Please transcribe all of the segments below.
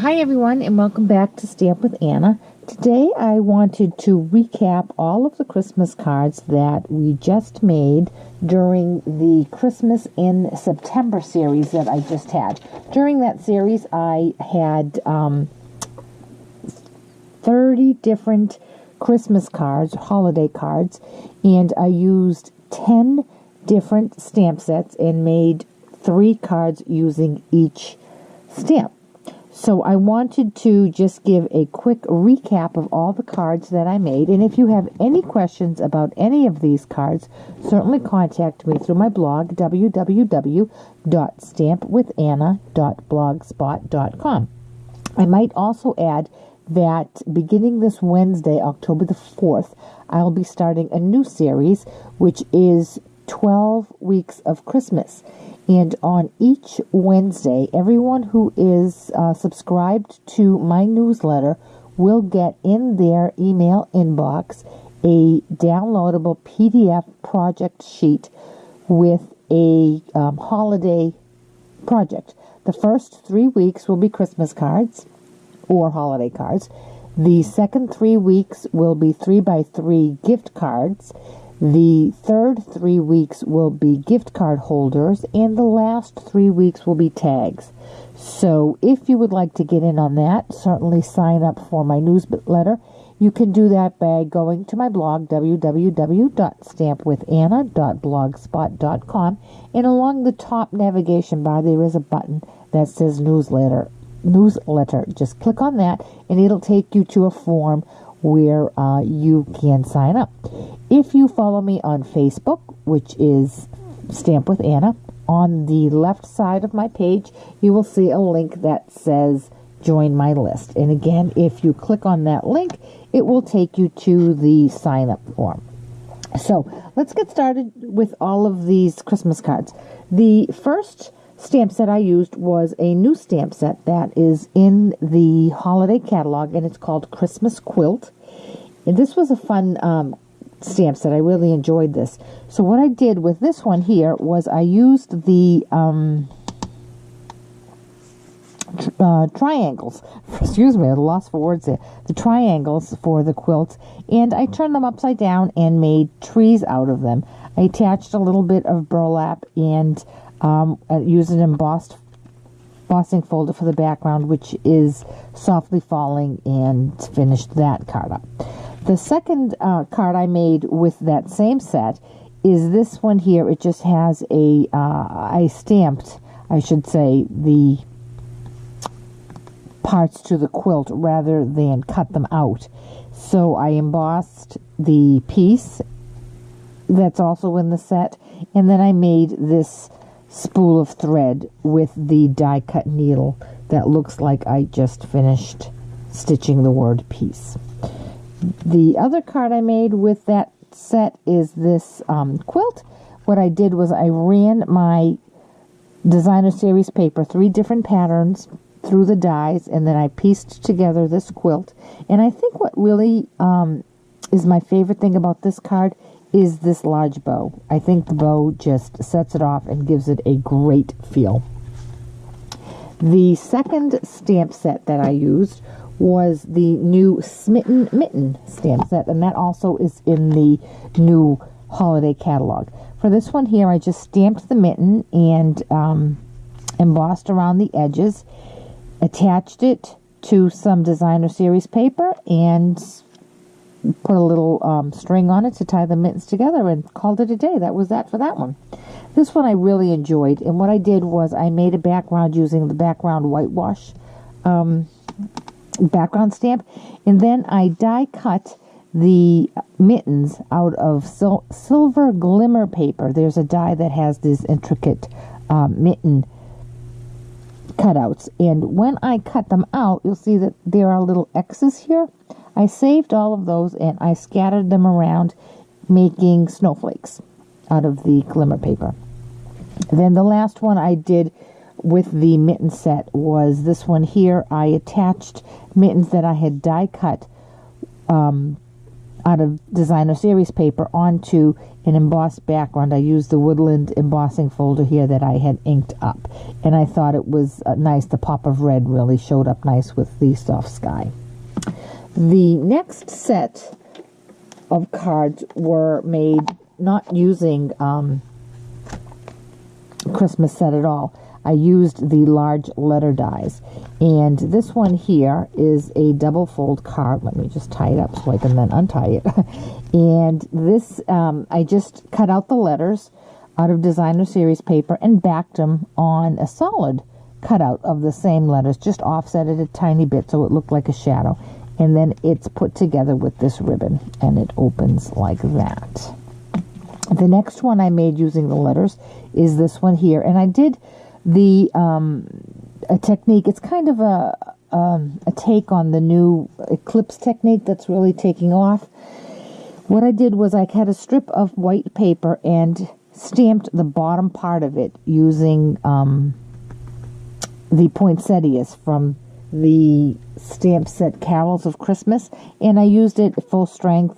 Hi everyone, and welcome back to Stamp with Anna. Today I wanted to recap all of the Christmas cards that we just made during the Christmas in September series that I just had. During that series I had 30 different Christmas cards, holiday cards, and I used 10 different stamp sets and made 3 cards using each stamp. So I wanted to just give a quick recap of all the cards that I made. And if you have any questions about any of these cards, certainly contact me through my blog, www.stampwithanna.blogspot.com. I might also add that beginning this Wednesday, October the 4th, I'll be starting a new series, which is 12 Weeks of Christmas. And on each Wednesday, everyone who is subscribed to my newsletter will get in their email inbox a downloadable PDF project sheet with a holiday project. The first 3 weeks will be Christmas cards or holiday cards. The second 3 weeks will be 3x3 gift cards. The third 3 weeks will be gift card holders, and the last 3 weeks will be tags. So if you would like to get in on that, certainly sign up for my newsletter. You can do that by going to my blog, www.stampwithanna.blogspot.com, and along the top navigation bar there is a button that says newsletter. Just click on that and it'll take you to a form where you can sign up. If you follow me on Facebook, which is Stamp with Anna, on the left side of my page, you will see a link that says join my list. And again, if you click on that link, it will take you to the sign up form. So let's get started with all of these Christmas cards. The first stamp set I used was a new stamp set that is in the holiday catalog, and it's called Christmas Quilt. And this was a fun stamp set. I really enjoyed this. So what I did with this one here was I used the triangles. Excuse me, I lost for words there. The triangles for the quilt, and I turned them upside down and made trees out of them. I attached a little bit of burlap and used an embossing folder for the background, which is Softly Falling, and finished that card up. The second card I made with that same set is this one here. It just has I stamped, I should say, the parts to the quilt rather than cut them out. So I embossed the piece that's also in the set, and then I made this spool of thread with the die cut needle that looks like I just finished stitching the word piece. The other card I made with that set is this quilt. What I did was I ran my designer series paper, 3 different patterns, through the dies, and then I pieced together this quilt. And I think what really is my favorite thing about this card is this large bow. I think the bow just sets it off and gives it a great feel. The second stamp set that I used was the new Smitten Mitten stamp set, and that also is in the new holiday catalog. For this one here, I just stamped the mitten and embossed around the edges, attached it to some designer series paper, and put a little string on it to tie the mittens together, and called it a day. That was that for that one. This one I really enjoyed, and what I did was I made a background using the background whitewash background stamp, and then I die cut the mittens out of silver glimmer paper. There's a die that has this intricate mitten cutouts, and when I cut them out, you'll see that there are little X's here. I saved all of those and I scattered them around, making snowflakes out of the glimmer paper. Then the last one I did with the mitten set was this one here. I attached mittens that I had die cut out out of designer series paper onto an embossed background. I used the Woodland embossing folder here that I had inked up, and I thought it was nice. The pop of red really showed up nice with the soft sky. The next set of cards were made not using Christmas set at all. I used the large letter dies, and this one here is a double fold card. Let me just tie it up so I can then untie it. And this, I just cut out the letters out of designer series paper and backed them on a solid cutout of the same letters, just offset it a tiny bit so it looked like a shadow, and then it's put together with this ribbon, and it opens like that. The next one I made using the letters is this one here, and I did the a technique. It's kind of a take on the new eclipse technique that's really taking off. What I did was I had a strip of white paper and stamped the bottom part of it using the poinsettias from the stamp set Carols of Christmas, and I used it full strength,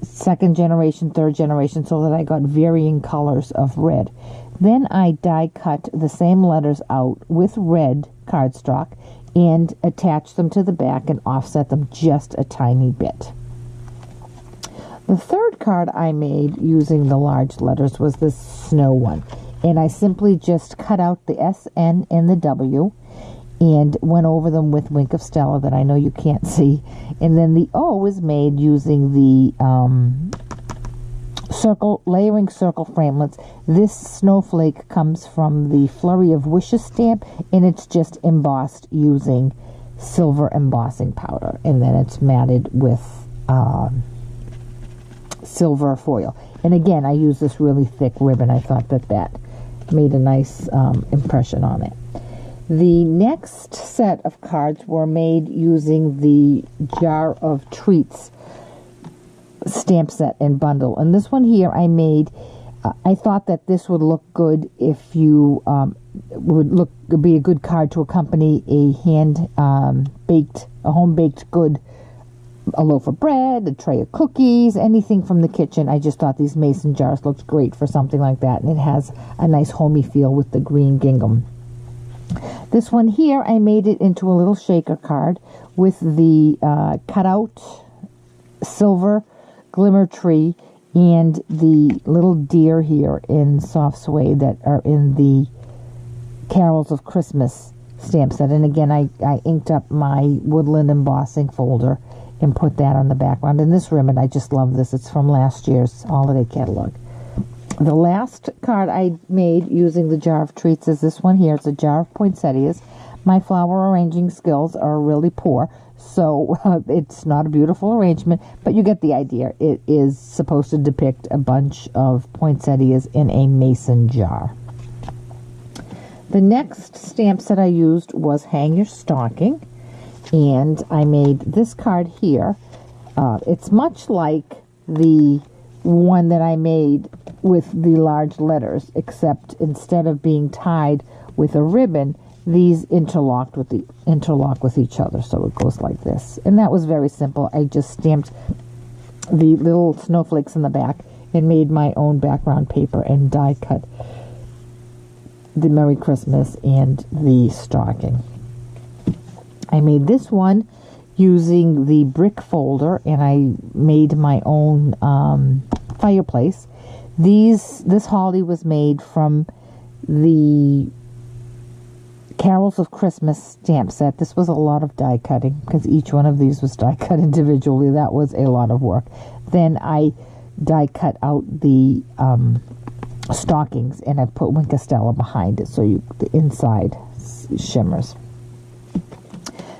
second generation, third generation, so that I got varying colors of red. Then I die cut the same letters out with red cardstock and attached them to the back and offset them just a tiny bit. The third card I made using the large letters was this snow one, and I simply just cut out the S, N, and the W and went over them with Wink of Stella that I know you can't see. And then the O was made using the layering circle framelits. This snowflake comes from the Flurry of Wishes stamp, and it's just embossed using silver embossing powder, and then it's matted with silver foil. And again, I use this really thick ribbon. I thought that made a nice impression on it. The next set of cards were made using the Jar of Treats stamp set and bundle. And this one here I made, I thought that this would look good if you would be a good card to accompany a home-baked good, a loaf of bread, a tray of cookies, anything from the kitchen. I just thought these mason jars looked great for something like that, and it has a nice homey feel with the green gingham. This one here, I made it into a little shaker card with the cutout silver glimmer tree and the little deer here in soft suede that are in the Carols of Christmas stamp set. And again, I inked up my Woodland embossing folder and put that on the background. And this ribbon, I just love this. It's from last year's holiday catalog. The last card I made using the Jar of Treats is this one here. It's a jar of poinsettias. My flower arranging skills are really poor, so it's not a beautiful arrangement, but you get the idea. It is supposed to depict a bunch of poinsettias in a mason jar. The next stamp set I used was Hang Your Stocking, and I made this card here. It's much like the one that I made with the large letters, except instead of being tied with a ribbon, these interlock with each other, so it goes like this. And that was very simple. I just stamped the little snowflakes in the back and made my own background paper and die cut the Merry Christmas and the stocking. I made this one using the brick folder, and I made my own fireplace. This holly was made from the Carols of Christmas stamp set. This was a lot of die cutting because each one of these was die cut individually. That was a lot of work. Then I die cut out the stockings, and I put Wink of Stella behind it so the inside shimmers.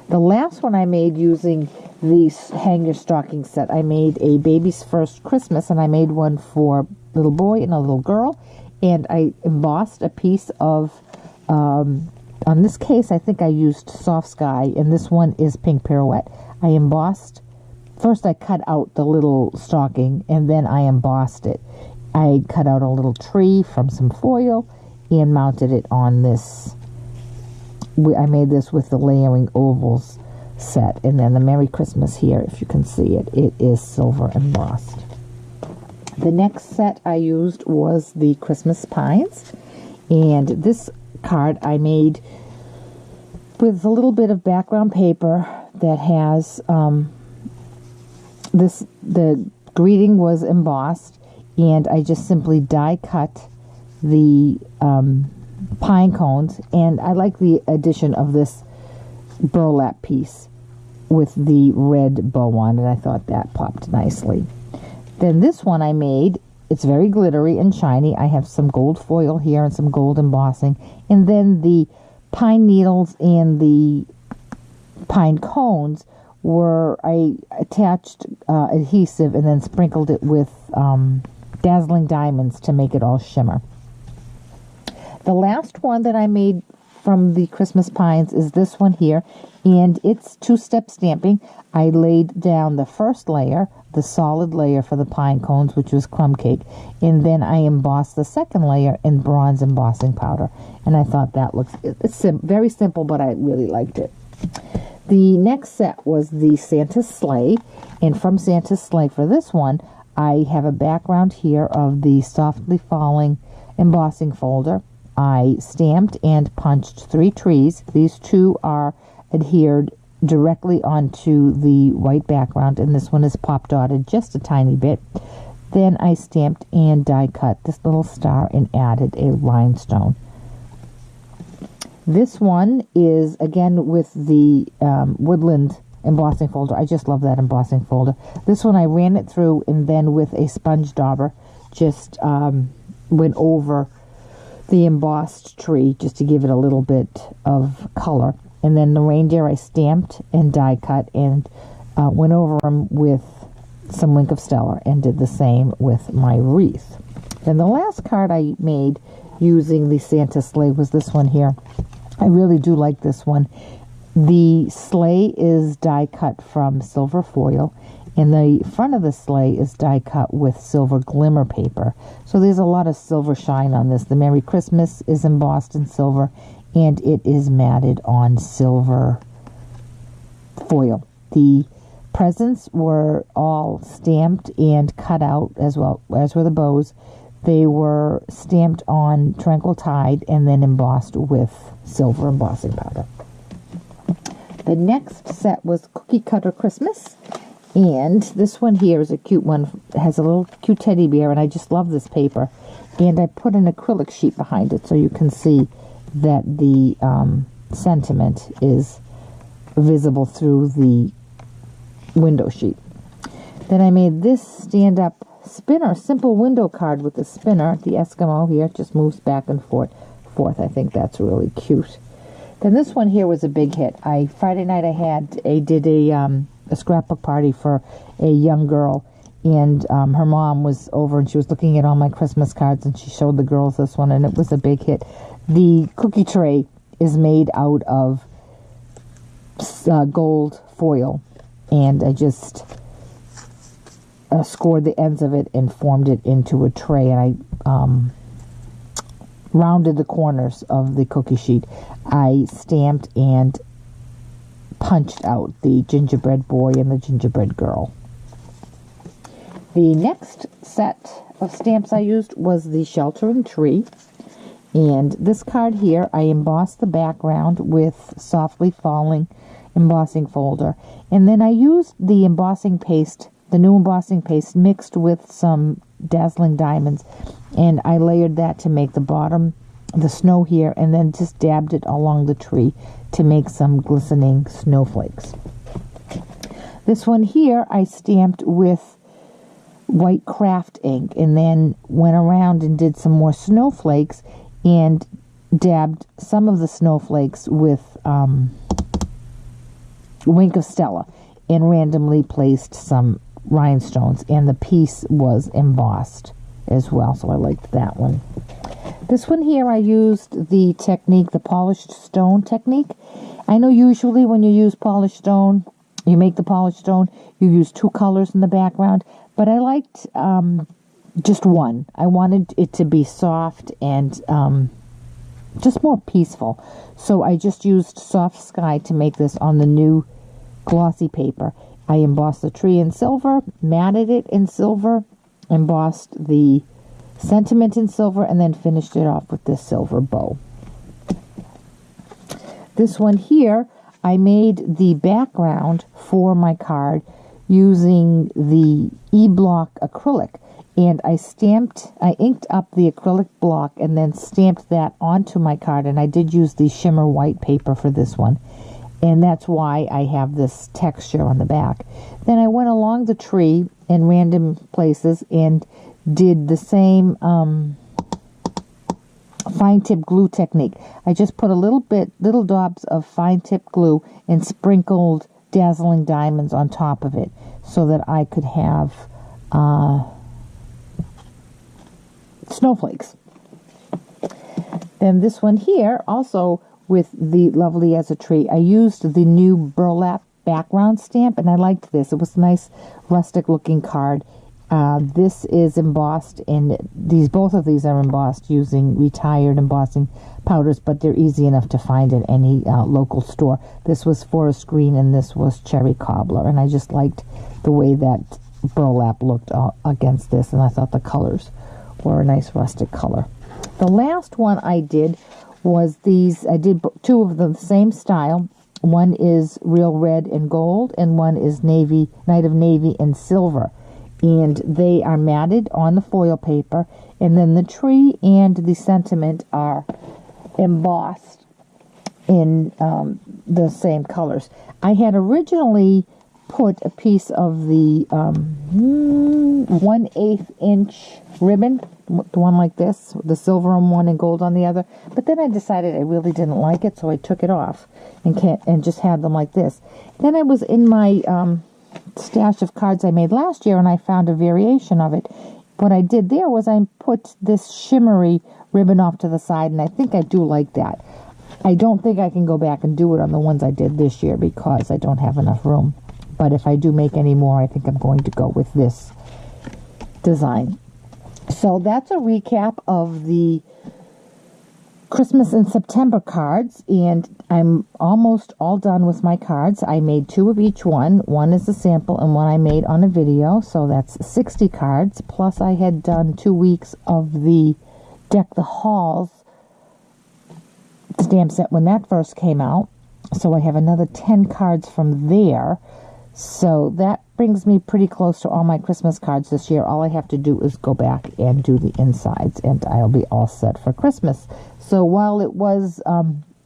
The last one I made using the Hang Your Stocking set, I made a Baby's First Christmas, and I made one for a little boy and a little girl, and I embossed a piece of, on this case, I think I used Soft Sky, and this one is Pink Pirouette. I embossed, first I cut out the little stocking, and then I embossed it. I cut out a little tree from some foil and mounted it on this. I made this with the layering ovals set. And then the Merry Christmas here, if you can see it, it is silver embossed. The next set I used was the Christmas Pines, and this card I made with a little bit of background paper that has the greeting was embossed, and I just simply die cut the pine cones, and I like the addition of this burlap piece with the red bow on it. I thought that popped nicely. Then this one I made, it's very glittery and shiny. I have some gold foil here and some gold embossing, and then the pine needles and the pine cones were, I attached adhesive and then sprinkled it with dazzling diamonds to make it all shimmer. The last one that I made from the Christmas Pines is this one here, and it's two-step stamping. I laid down the first layer, the solid layer for the pine cones, which was crumb cake, and then I embossed the second layer in bronze embossing powder, and I thought that looks, it's very simple, but I really liked it. The next set was the Santa's Sleigh, and from Santa's Sleigh for this one, I have a background here of the softly falling embossing folder. I stamped and punched 3 trees. These 2 are adhered directly onto the white background, and this one is pop dotted just a tiny bit. Then I stamped and die cut this little star and added a rhinestone. This one is again with the woodland embossing folder. I just love that embossing folder. This one I ran it through and then with a sponge dauber just went over the embossed tree just to give it a little bit of color. And then the reindeer I stamped and die cut and went over them with some Wink of Stellar and did the same with my wreath. Then the last card I made using the Santa sleigh was this one here. I really do like this one. The sleigh is die cut from silver foil, and the front of the sleigh is die cut with silver glimmer paper. So there's a lot of silver shine on this. The Merry Christmas is embossed in silver, and it is matted on silver foil. The presents were all stamped and cut out, as well as were the bows. They were stamped on Tranquil Tide and then embossed with silver embossing powder. The next set was Cookie Cutter Christmas. And this one here is a cute one. It has a little cute teddy bear, and I just love this paper. And I put an acrylic sheet behind it so you can see that the sentiment is visible through the window sheet. Then I made this stand-up spinner, simple window card with a spinner. The Eskimo here just moves back and forth. I think that's really cute. Then this one here was a big hit. Friday night I did a scrapbook party for a young girl, and her mom was over and she was looking at all my Christmas cards, and she showed the girls this one, and it was a big hit. The cookie tray is made out of gold foil, and I just scored the ends of it and formed it into a tray, and I rounded the corners of the cookie sheet. I stamped and punched out the gingerbread boy and the gingerbread girl. The next set of stamps I used was the Sheltering Tree, and this card here I embossed the background with softly falling embossing folder, and then I used the embossing paste, the new embossing paste, mixed with some dazzling diamonds, and I layered that to make the bottom, the snow here, and then just dabbed it along the tree to make some glistening snowflakes. This one here I stamped with white craft ink and then went around and did some more snowflakes and dabbed some of the snowflakes with Wink of Stella and randomly placed some rhinestones, and the piece was embossed as well, so I liked that one. This one here I used the technique, the polished stone technique. I know usually when you use polished stone, you make the polished stone, you use 2 colors in the background, but I liked just one. I wanted it to be soft and just more peaceful. So I just used Soft Sky to make this on the new glossy paper. I embossed the tree in silver, matted it in silver, embossed the sentiment in silver, and then finished it off with this silver bow. This one here, I made the background for my card using the E-Block acrylic. And I inked up the acrylic block and then stamped that onto my card. And I did use the shimmer white paper for this one. And that's why I have this texture on the back. Then I went along the tree in random places and did the same fine tip glue technique. I just put little daubs of fine tip glue and sprinkled dazzling diamonds on top of it so that I could have snowflakes. Then this one here, also with the Lovely as a Tree, I used the new burlap background stamp, and I liked this. It was a nice rustic looking card. This is embossed in both of these are embossed using retired embossing powders, but they're easy enough to find in any local store. This was forest green and this was cherry cobbler, and I just liked the way that burlap looked against this, and I thought the colors were a nice rustic color. The last one I did was these. I did two of the same style. One is real red and gold, and one is navy, Night of Navy and silver. And they are matted on the foil paper, and then the tree and the sentiment are embossed in the same colors. I had originally put a piece of the 1/8 inch ribbon, the one like this, the silver on one and gold on the other, but then I decided I really didn't like it, so I took it off and just had them like this. Then I was in my stash of cards I made last year, and I found a variation of it. What I did there was I put this shimmery ribbon off to the side, and I think I do like that. I don't think I can go back and do it on the ones I did this year because I don't have enough room. But if I do make any more, I think I'm going to go with this design. So that's a recap of the Christmas and September cards, and I'm almost all done with my cards. I made 2 of each one. One is a sample and one I made on a video, so that's 60 cards. Plus I had done 2 weeks of the Deck the Halls stamp set when that first came out. So I have another 10 cards from there. So that brings me pretty close to all my Christmas cards this year. All I have to do is go back and do the insides, and I'll be all set for Christmas. So while it was a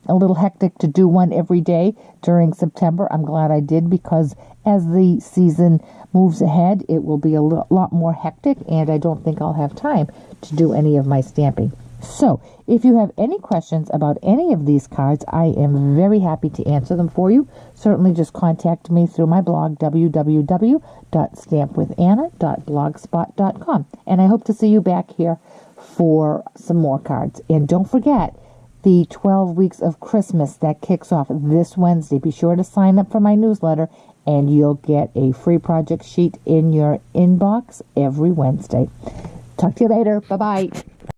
little hectic to do one every day during September, I'm glad I did, because as the season moves ahead, it will be a lot more hectic, and I don't think I'll have time to do any of my stamping. So, if you have any questions about any of these cards, I am very happy to answer them for you. Certainly just contact me through my blog, www.stampwithanna.blogspot.com. And I hope to see you back here for some more cards. And don't forget, the 12 weeks of Christmas that kicks off this Wednesday. Be sure to sign up for my newsletter, and you'll get a free project sheet in your inbox every Wednesday. Talk to you later. Bye-bye.